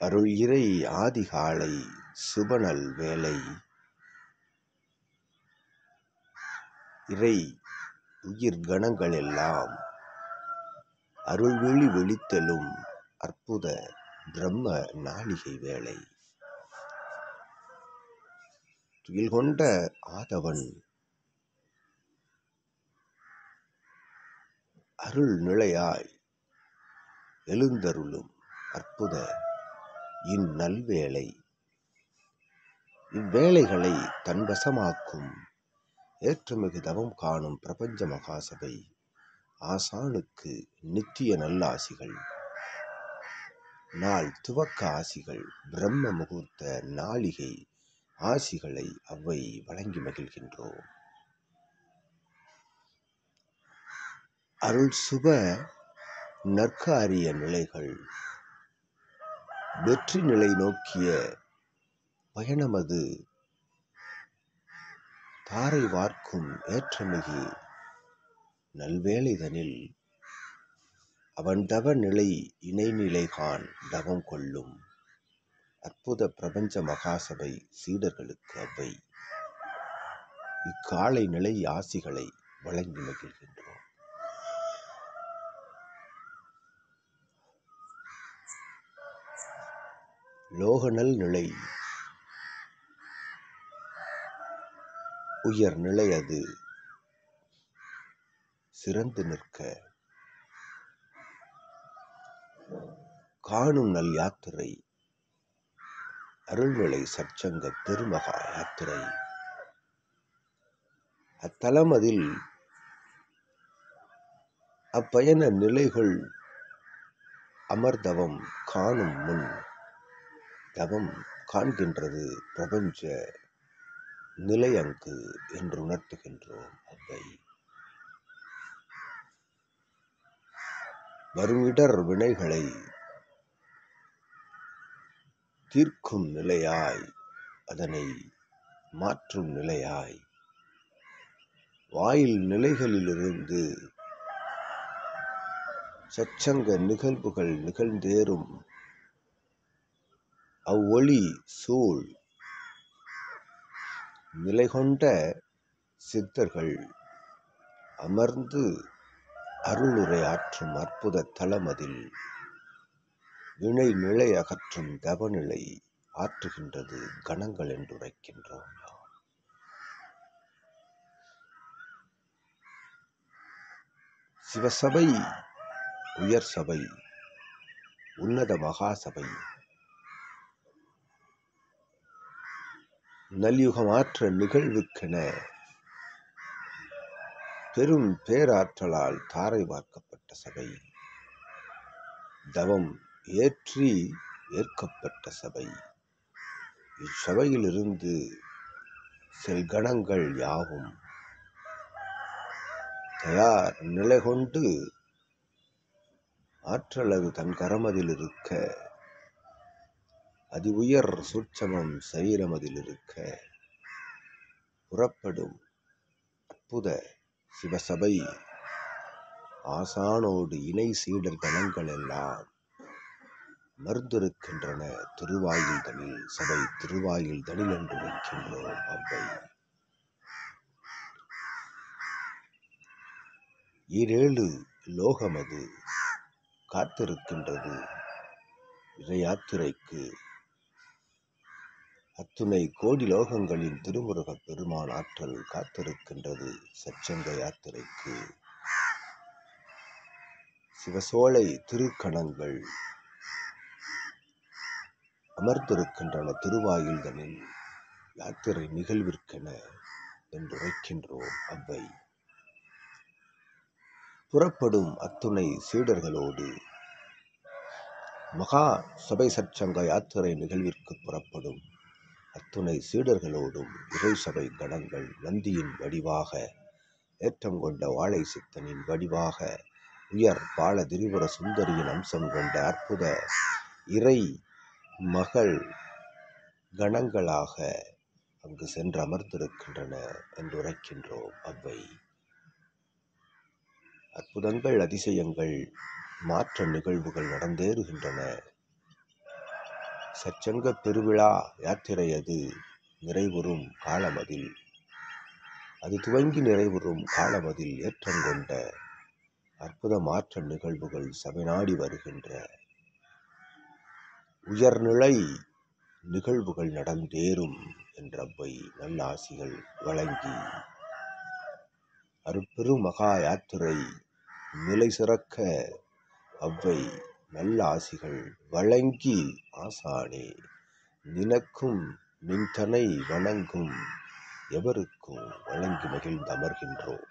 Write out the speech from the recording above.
அருள் இறை ஆதிகாலை சுபநல் வேலை இறை உயிர் கணங்களெல்லாம் அருள்விழி வெளித்தலும் அற்புத பிரம்ம நாளிகை வேளை. துயில் கொண்ட ஆதவன் அருள் நிலையாய் எழுந்தருளும் அற்புத இந்நல்வேளை. இவ்வேளைகளை தன்வசமாக்கும் ஏற்றமிகு தவம் காணும் பிரபஞ்ச மகாசபை ஆசானுக்கு நித்திய நல்லாசிகள், நாள் துவக்க ஆசிகள், பிரம்ம முகூர்த்த நாளிகை ஆசிகளை அவ்வை வழங்கி மகிழ்கின்றோம். அருள் சுப நற்காரிய நிலைகள் வெற்றி நிலை நோக்கிய பயணமது தாரை வார்க்கும் ஏற்றமிகு நல்வேளைதனில் அவன் தவ நிலை இணைநிலைகான் தவம் கொள்ளும் அற்புத பிரபஞ்ச மகாசபை சீடர்களுக்கு அவ்வை இக்காலை நிலை ஆசிகளை வழங்கி மகிழ்கின்றோம். லோகநல் நிலை உயர் நிலை அது சிறந்து நிற்க காணும் நல் யாத்திரை அருள்நிலை சற்சங்க பெருமகா யாத்திரை. அத்தலமதில் அப்பயண நிலைகள் அமர்தவம் காணும் முன் தவம் காண்கின்றது பிரபஞ்ச நிலை அங்கு என்று உணர்த்துகின்றோம். அவை வரும் இடர் வினைகளை தீர்க்கும் நிலையாய், அதனை மாற்றும் நிலையாய், வாயில் நிலைகளிலிருந்து சச்சங்க நிகழ்வுகள் நிகழ்ந்தேறும் அவ்வொளி சூழ் நிலை கொண்ட சித்தர்கள் அமர்ந்து அருளுரை ஆற்றும் அற்புத தலமதில் வினை நிலை அகற்றும் தவநிலை ஆற்றுகின்றது கணங்கள் என்று உரைக்கின்றோம். சிவசபை உயர் சபை உன்னத மகாசபை நல்யுகமாற்ற நிகழ்வுக்கென பெரும் பேராற்றலால் தாரை வார்க்கப்பட்ட சபை, தவம் ஏற்றி ஏற்கப்பட்ட சபை. இச்சபையிலிருந்து செல்கணங்கள் யாவும் தயார் நிலை கொண்டு ஆற்றலது தன் கரமதில் இருக்க, அதி உயர் சூட்சமம் சரீரமதில் இருக்க புறப்படும் அற்புத சிவசபை ஆசானோடு இணை சீடர் கணங்கள் எல்லாம் அமர்ந்திருக்கின்றன திருவாயில் தனில். சபை திருவாயில் தனில் என்று வைக்கின்றோம். அவ்வை ஈரேழு லோகமது காத்திருக்கின்றது இறை யாத்திரைக்கு. அத்துணை கோடி லோகங்களின் திருமுருகப் பெருமான் ஆற்றல் காத்திருக்கின்றது சச்சங்க யாத்திரைக்கு. சிவசோலை திருக்கணங்கள் அமர்ந்திருக்கின்றன திருவாயில் தனில் யாத்திரை நிகழ்விற்கென என்று உரைக்கின்றோம். அவ்வை புறப்படும் அத்துணை சீடர்களோடு மகா சபை சற்சங்க யாத்திரை நிகழ்விற்கு புறப்படும் அத்துணை சீடர்களோடும் இறை சபை கணங்கள் நந்தியின் வடிவாக, ஏற்றம் கொண்ட வாழை சித்தனின் வடிவாக, உயர் பால திரிபுர சுந்தரியின் அம்சம் கொண்ட அற்புத இறை மகள் கணங்களாக அங்கு சென்று அமர்ந்திருக்கின்றன என்று உரைக்கின்றோம். அவ்வை அற்புதங்கள் அதிசயங்கள் மாற்ற நிகழ்வுகள் நடந்தேறுகின்றன. சச்சங்க பெருவிழா யாத்திரை அது நிறைவுறும் காலமதில் அது துவங்கி நிறைவுறும் காலமதில் ஏற்றங்கொண்ட அற்புத மாற்ற நிகழ்வுகள் சபை நாடி வருகின்ற உயர்நிலை நிகழ்வுகள் நடந்தேறும் என்றவை நல்ல ஆசிகள் வழங்கி அருட்பெரும் மகா யாத்திரை நிலை சிறக்க அவ்வை நல்ல ஆசிகள் வழங்கி ஆசானே நினக்கும் நின்தனை வணங்கும் எவருக்கும் வழங்கி மகிழ்ந்து அமர்கின்றோம்.